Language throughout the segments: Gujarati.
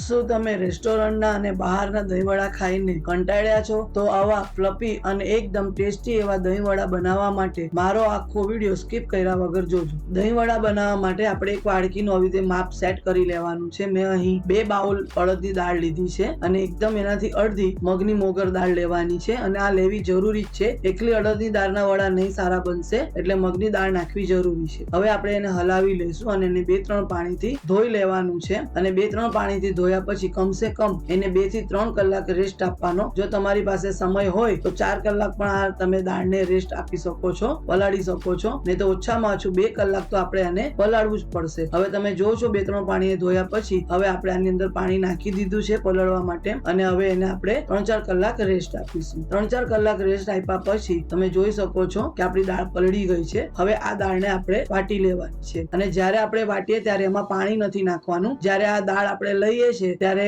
શું તમે રેસ્ટોરન્ટના અને બહારના દહીંવડા ખાઈને કંટાળ્યા છો? તો આવા ફ્લફી અને એકદમ ટેસ્ટી એવા દહીંવડા બનાવવા માટે મારો આખો વિડીયો સ્કીપ કર્યા વગર જોજો. દહીંવડા બનાવવા માટે આપણે એક વાડકીનું આવી રીતે માપ સેટ કરી લેવાનું છે. મેં અહીં 2 બાઉલ અડદની દાળ લીધી છે અને એકદમ એનાથી અડધી મગની મોગર દાળ લેવાની છે અને આ લેવી જરૂરી જ છે. એકલી અડદની દાળના વડા નહીં સારા બનશે, એટલે મગની દાળ નાખવી જરૂરી છે. હવે આપણે એને હલાવી લઈશું અને એને 2-3 પાણીથી ધોઈ લેવાનું છે અને 2-3 પાણીથી ધોયા પછી કમસે કમ એને 2 થી 3 કલાક રેસ્ટ આપવાનો. જો તમારી પાસે સમય હોય તો 4 કલાક પણ આ તમે દાળને રેસ્ટ આપી શકો છો, પલાળી શકો છો. નહીં તો ઓછામાં ઓછું 2 કલાક તો આપણે આને પલાળવું જ પડશે. હવે તમે જો છો 2-3 પાણીએ ધોયા પછી હવે આપણે આની અંદર પાણી નાખી દીધું છે પલાળવા માટે અને હવે એને આપણે 3-4 કલાક રેસ્ટ આપીશું. 3-4 કલાક રેસ્ટ આપ્યા પછી તમે જોઈ શકો છો કે આપણી દાળ પલળી ગઈ છે. હવે આ દાળને આપણે વાટી લેવાની છે અને જ્યારે આપણે વાટીએ ત્યારે એમાં પાણી નથી નાખવાનું. જ્યારે આ દાળ આપણે લઈએ છીએ ત્યારે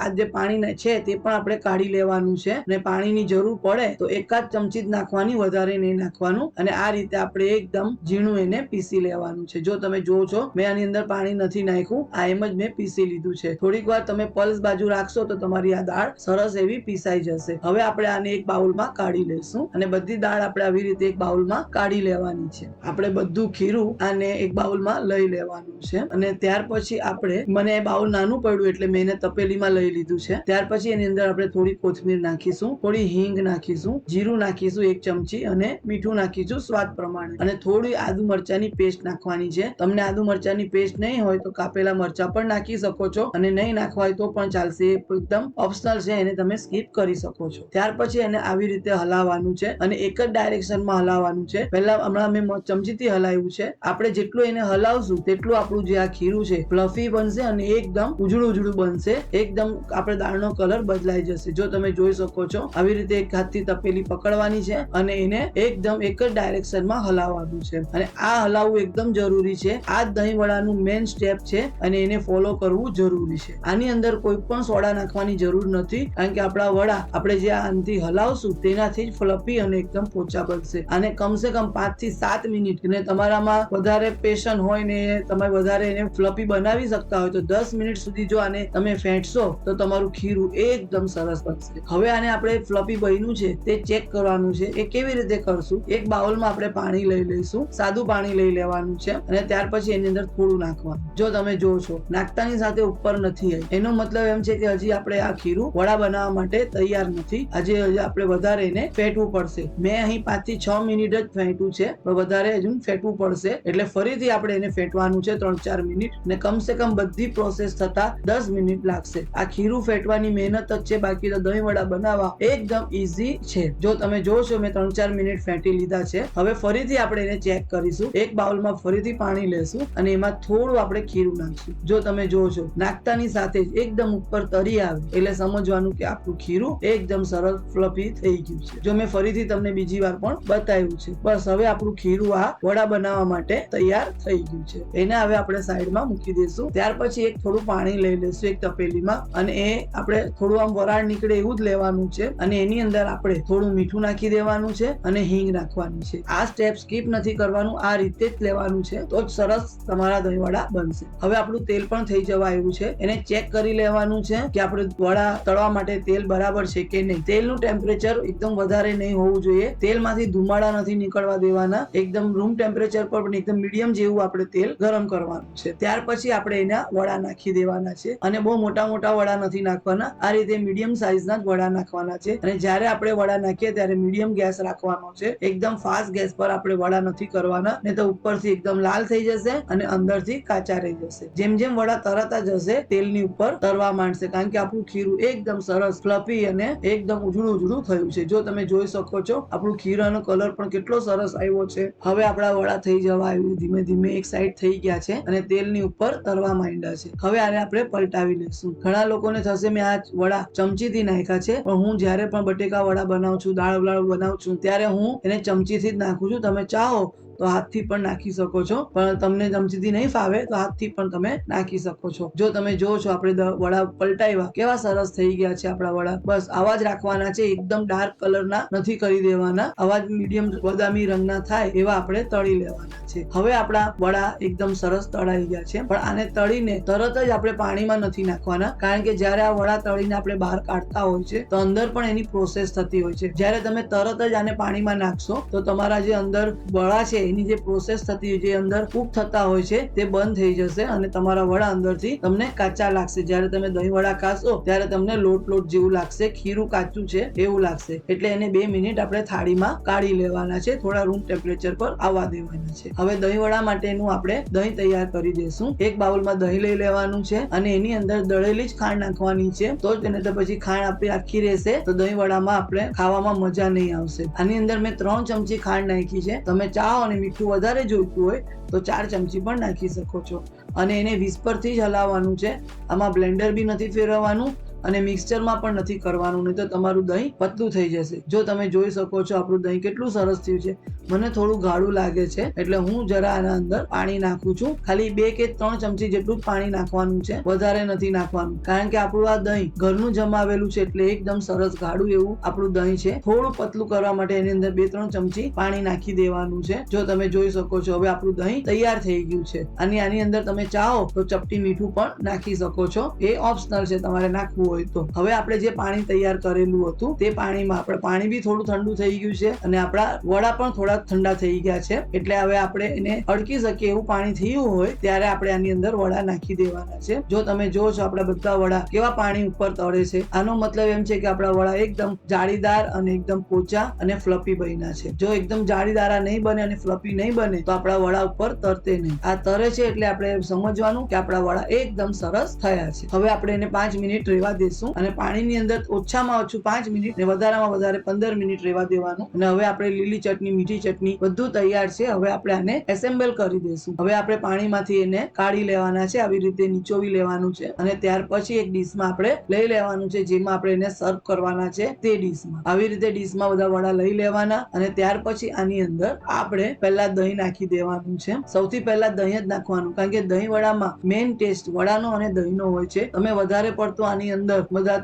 આ જે પાણી છે તે પણ આપણે કાઢી લેવાનું છે અને પાણીની જરૂર પડે તો 1 જ ચમચી જ નાખવાની, વધારે નહીં નાખવાનું. અને આ રીતે આપણે એકદમ ઝીણું એને પીસી લેવાનું છે. જો તમે જોવો છો મેં આની અંદર પાણી નથી નાખ્યું, આ એમ જ મેં પીસી લીધું છે. થોડીક વાર તમે પલ્સ બાજુ રાખશો તો તમારી આ દાળ સરસ એવી પીસાઈ જશે. હવે આપણે આને એક બાઉલમાં કાઢી લઈશું અને બધી દાળ આપણે આવી રીતે એક બાઉલમાં કાઢી લેવાની છે. આપણે બધું ખીરું આને એક બાઉલમાં લઈ લેવાનું છે અને ત્યાર પછી આપણે, મને બાઉલ નાનું પડ્યું એટલે મેં એને તપેલીમાં લઈ લીધું છે. ત્યાર પછી એની અંદર આપણે થોડી કોથમીર નાખીશું, થોડી હિંગ નાખીશું, જીરું નાખીશું 1 ચમચી અને મીઠું નાખીશું સ્વાદ પ્રમાણે અને થોડી આદુ મરચાની પેસ્ટ નાખવાની છે. તમને આદુ મરચાની પેસ્ટ નહીં હોય તો કાપેલા મરચા પણ નાખી શકો છો અને નહીં નાખવા હોય તો પણ ચાલશે, એકદમ ઓપ્શનલ છે, એને તમે સ્કીપ કરી શકો છો. ત્યાર પછી એને આવી રીતે હલાવવાનું છે અને એક જ ડાયરેક્શનમાં હલાવવાનું છે. પહેલા હમણાં મેં ચમચીથી હલાવ્યું છે. આપણે જેટલું એને હલાવશું તેટલું આપણું જે આ ખીરું છે ફ્લફી બનશે અને એકદમ ઉજળું ઉજળું બનશે. એકદમ આપણે દાળનો કલર બદલાઈ જશે. જો તમે જોઈ શકો છો આવી રીતે એક હાથથી તપેલી પકડવાની છે અને એને એકદમ એક જ ડાયરેક્શનમાં હલાવવાનું છે અને આ હલાવવું એકદમ જરૂરી છે. આ દહીં વડાનું મેઇન સ્ટેપ છે અને એને ફોલો કરવું જરૂરી છે. આની અંદર કોઈ પણ સોડા નાખવાની જરૂર નથી, કારણ કે આપણા વડા આપણે જે આનાથી હલાવશું તેનાથી જ ફ્લફી અને એકદમ પોચા બનશે. આને કમસે કમ 5 થી 7 મિનિટ, ને તમારામાં વધારે પેશન હોય ને તમે વધારે એને ફ્લફી બનાવી શકતા હોય તો 10 મિનિટ સુધી જો આને તમે ફેંટશો તો તમારું ખીરું એકદમ સરસ બનશે. હવે આને આપણે ફ્લફી બન્યું છે તે ચેક કરવાનું છે. એ કેવી રીતે કરશું? એક બાઉલમાં આપણે પાણી લઈ લઈશું, સાદું પાણી લઈ લેવાનું છે અને ત્યાર પછી એની અંદર થોડું નાખવાનું. જો તમે જોવો છો નાખતાની સાથે ઉપર નથી આવી, એનો મતલબ એમ છે કે હજી આપણે આ ખીરું વડા બનાવવા માટે તૈયાર નથી. હજી આપણે વધારે એને ફેટવું પડશે. મેં અહીં 5 થી 6 મિનિટ જ ફેંટ્યું છે, પણ વધારે હજુ ફેટવું પડશે. એટલે ફરીથી આપણે એને ફેટવાનું છે 3-4 મિનિટ ને કમસે કમ બધી પ્રોસેસ થતા 10 મિનિટ લાગશે. આ ખીરું ફેટવાની મહેનત જ છે, બાકી તો દહીં વડા બનાવવા એકદમ ઈઝી છે. જો તમે જોશો મેં 3-4 મિનિટ ફેટી લીધા છે. હવે ફરીથી આપણે એને ચેક કરીશું. એક બાઉલમાં ફરીથી પાણી લેશું અને એમાં થોડું આપણે ખીરું નાખશું. જો તમે જોશો નાખતાની સાથે જ એકદમ ઉપર તરી આવે એટલે સમજવાનું કે આપણું ખીરું એકદમ સરસ ફ્લફી થઈ ગયું છે. જો મેં ફરીથી તમને બીજી વાર પણ બતાવ્યું છે. બસ હવે આપણું ખીરું આ વડા બનાવવા માટે તૈયાર થઈ ગયું છે. એને હવે આપણે સાઈડમાં મૂકી દઈશું. ત્યાર પછી એક થોડું પાણી લઈ લઈશું એક તપેલીમાં અને એ આપણે થોડું આમ વરાળ નીકળે એવું જ લેવાનું છે અને એની અંદર આપણે થોડું મીઠું નાખી દેવાનું છે અને હિંગ નાખવાની છે. આ સ્ટેપ સ્કીપ નથી કરવાનું, આ રીતે જ લેવાનું છે તો જ સરસ તમારા દહીંવડા બનશે. હવે આપણું તેલ પણ થઈ જવા આવ્યું છે. એને ચેક કરી લેવાનું છે કે આપણે વડા તળવા માટે તેલ બરાબર છે કે નહીં. તેલનું ટેમ્પરેચર એકદમ વધારે નહીં હોવું જોઈએ. તેલમાંથી ધુમાડા નથી નીકળવા દેવાના. એકદમ રૂમ ટેમ્પરેચર પર પણ એકદમ મીડિયમ જેવું આપણે તેલ ગરમ કરવાનું છે. ત્યાર પછી આપણે એના વડા નાખી દેવાના છે અને બહુ મોટા મોટા વડા નથી નાખવાના. આ રીતે મીડિયમ સાઈઝના જ વડા નાખવાના છે અને જ્યારે આપણે વડા નાખીએ ત્યારે મીડિયમ ગેસ રાખવાનો છે. એકદમ ફાસ્ટ ગેસ પર આપણે વડા નથી કરવાના, નહીં તો ઉપરથી એકદમ લાલ થઈ જશે અને અંદરથી કાચા રહી જશે. જેમ જેમ વડા તરતા જશે તેલની ઉપર તરવા માંડશે, કારણ કે આપણું ખીરું એકદમ સરસ ફ્લફી અને એકદમ ઉજળું ઉજળું થયું છે. જો તમે જોઈ શકો છો આપણું ખીરાનો કલર પણ કેટલો સરસ આવ્યો છે. હવે આપણા વડા થઈ જવા આવ્યું, ધીમે ધીમે એક સાઈડ થઈ ગયા છે અને તેલની ઉપર તરવા માંડ્યા છે. હવે આને આપણે પલટાવી લઈશું. ઘણા લોકોને થશે મેં આ વડા ચમચીથી નાખ્યા છે, પણ હું જ્યારે પણ બટેકા વડા બનાવું છું, દાળ વડા બનાવું છું ત્યારે હું એને ચમચીથી જ નાખું છું. તમે ચાહો તો હાથથી પણ નાખી શકો છો, પણ તમને ચમચીથી નહીં ફાવે તો હાથથી પણ તમે નાખી શકો છો. જો તમે જો છો આપણે વડા પલટાવ્યા, કેવા સરસ થઈ ગયા છે આપણા વડા. બસ આવા જ રાખવાના છે, એકદમ ડાર્ક કલરના નથી કરી દેવાના. આવા જ મીડિયમ બદામી રંગના થાય એવા આપણે તળી લેવાના છે. હવે આપણા વડા એકદમ સરસ તળાઈ ગયા છે, પણ આને તળીને તરત જ આપણે પાણીમાં નથી નાખવાના, કારણ કે જ્યારે આ વડા તળીને આપણે બહાર કાઢતા હોય છે તો અંદર પણ એની પ્રોસેસ થતી હોય છે. જ્યારે તમે તરત જ આને પાણીમાં નાખશો તો તમારા જે અંદર વડા છે એની જે પ્રોસેસ થતી હોય, જે અંદર કૂક થતા હોય છે તે બંધ થઈ જશે અને તમારા વડા અંદરથી તમને કાચા લાગશે. જ્યારે તમે દહીં વડા ખાશો ત્યારે તમને લોટ જેવું લાગશે, ખીરું કાચું છે એવું લાગશે. એટલે એને 2 મિનિટ આપણે થાળીમાં કાઢી લેવાના છે, થોડા રૂમ ટેમ્પરેચર પર આવવા દેવાના છે. હવે દહીં વડા માટેનું આપણે દહીં તૈયાર કરી દઈશું. એક બાઉલમાં દહીં લઈ લેવાનું છે અને એની અંદર દળેલી જ ખાંડ નાખવાની છે, તો જ એને તો પછી ખાંડ આપણી આખી રહેશે તો દહીં વડામાં આપણે ખાવામાં મજા નહીં આવશે. આની અંદર મેં 3 ચમચી ખાંડ નાખી છે. તમે ચાહો અને મીઠું વધારે જોઈતું હોય તો 4 ચમચી પણ નાખી શકો છો. અને એને વિસ્પરથી જ હલાવવાનું છે. આમાં બ્લેન્ડર બી નથી ફેરવવાનું અને મિક્સચરમાં પણ નથી કરવાનું, નહીં તો તમારું દહીં પતલું થઈ જશે. જો તમે જોઈ શકો છો આપણું દહીં કેટલું સરસ થયું છે. મને થોડું ગાળું લાગે છે એટલે હું જરા આના અંદર પાણી નાખું છું. ખાલી 2 કે 3 ચમચી જેટલું જ પાણી નાખવાનું છે, વધારે નથી નાખવાનું, કારણ કે આપણું આ દહીં ઘરનું જમાવેલું છે એટલે એકદમ સરસ ગાળું એવું આપણું દહીં છે. થોડું પતલું કરવા માટે એની અંદર 2-3 ચમચી પાણી નાખી દેવાનું છે. જો તમે જોઈ શકો છો હવે આપણું દહીં તૈયાર થઈ ગયું છે. અને આની અંદર તમે ચાહો તો ચપટી મીઠું પણ નાખી શકો છો, એ ઓપ્શનલ છે, તમારે નાખવું હોય તો. હવે આપણે જે પાણી તૈયાર કરેલું હતું તે પાણીમાં આપણે પાણી બી થોડું ઠંડુ થઈ ગયું છે અને આપણા વડા પણ થોડા ઠંડા થઈ ગયા છે, એટલે હવે આપણે એને અડકી શકીએ એવું પાણી થયું હોય ત્યારે આપણે આની અંદર વડા નાખી દેવાના છે. જો તમે જો છો આપણા બધા વડા કેવા પાણી ઉપર તળે છે, આનો મતલબ એમ છે કે આપણા વડા એકદમ જાળીદાર અને એકદમ પોચા અને ફ્લફી બન્યા છે. જો એકદમ જાળીદાર નહીં બને અને ફ્લફી નહીં બને તો આપણા વડા ઉપર તરતે નહીં. આ તરે છે એટલે આપણે સમજવાનું કે આપણા વડા એકદમ સરસ થયા છે. હવે આપણે એને 5 મિનિટ રહેવા દેશું અને પાણીની અંદર ઓછામાં ઓછું 5 મિનિટ ને વધારામાં વધારે 15 મિનિટ રહેવા દેવાનું. અને હવે આપણે લીલી ચટણી, મીઠી ચટણી બધું તૈયાર છે. હવે આપણે આને એસેમ્બલ કરી દઈશું. હવે આપણે પાણીમાંથી એને કાઢી લેવાના છે, આવી રીતે નીચોવી લેવાનું છે અને ત્યાર પછી એક ડીશમાં આપણે લઈ લેવાનું છે, જેમાં આપણે એને સર્વ કરવાના છે તે ડીશમાં. આવી રીતે ડીશમાં બધા વડા લઈ લેવાના અને ત્યાર પછી આની અંદર આપણે પહેલા દહીં નાખી દેવાનું છે. સૌથી પહેલા દહીં જ નાખવાનું, કારણ કે દહીં વડામાં મેઇન ટેસ્ટ વડાનો અને દહીંનો હોય છે. તમે વધારે પડતો આની અંદર બધા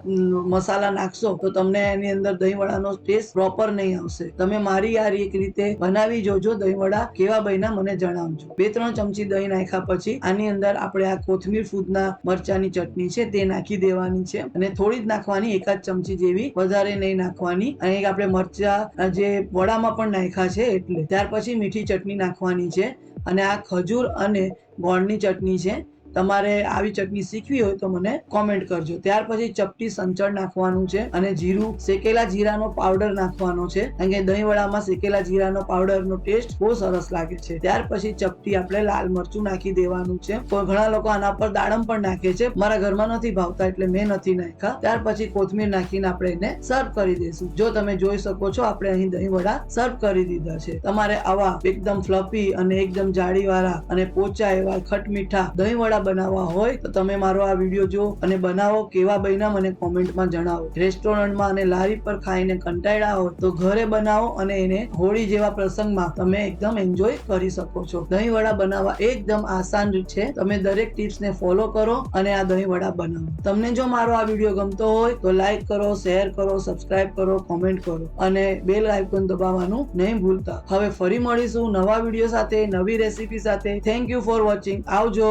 મસાલા નાખશો તો તમને એની અંદર દહીં વડાનો ટેસ્ટ પ્રોપર નહીં આવશે. તમે મારી આ એક રીતે બનાવી જોજો, દહીં વડા કેવા બન્યા મને જણાવજો. 2-3 ચમચી દહીં નાખ્યા પછી આની અંદર આપણે આ કોથમીર ફૂદના મરચાની ચટણી છે તે નાખી દેવાની છે અને થોડી જ નાખવાની, 1 જ ચમચી જેવી, વધારે નહીં નાખવાની. અને આપણે મરચા જે વડામાં પણ નાખ્યા છે એટલે. ત્યાર પછી મીઠી ચટણી નાખવાની છે અને આ ખજૂર અને ગોળની ચટણી છે. તમારે આવી ચટણી શીખવી હોય તો મને કોમેન્ટ કરજો. ત્યાર પછી ચપટી સંચળ નાખવાનું છે અને જીરું, શેકેલા જીરાનો પાવડર નાખવાનો છે, કારણ કે દહીં વડામાં શેકેલા જીરાનો પાવડરનો ટેસ્ટ બહુ સરસ લાગે છે. ત્યાર પછી ચપટી આપણે લાલ મરચું નાખી દેવાનું છે. તો ઘણા લોકો આના પર દાડમ પણ નાખે છે, મારા ઘરમાં નથી ભાવતા એટલે મેં નથી નાખ્યા. ત્યાર પછી કોથમીર નાખીને આપણે એને સર્વ કરી દઈશું. જો તમે જોઈ શકો છો આપણે અહીં દહીં વડા સર્વ કરી દીધા છે. તમારે આવા એકદમ ફ્લફી અને એકદમ જાળીવાળા અને પોચા એવા ખટમીઠા દહીં વડા બનાવવા હોય તો તમે મારો આ વિડીયો જો અને બનાવો. કેવા બન્યા મને કોમેન્ટમાં જણાવો. રેસ્ટોરન્ટમાં અને લારી પર ખાઈને કંટાળ્યા હોય તો ઘરે બનાવો અને એને હોળી જેવા પ્રસંગમાં તમે એકદમ એન્જોય કરી શકો છો. દહીં વડા બનાવવા એકદમ આસાન છે. તમે દરેક ટિપ્સને ફોલો કરો અને આ દહીં વડા બનાવો. તમને જો મારો આ વિડીયો ગમતો હોય તો લાઈક કરો, શેર કરો, સબસ્ક્રાઇબ કરો, કોમેન્ટ કરો અને બેલ આઇકોન દબાવવાનું નહીં ભૂલતા. હવે ફરી મળીશું નવા વિડીયો સાથે, નવી રેસીપી સાથે. Thank you for watching. આવજો.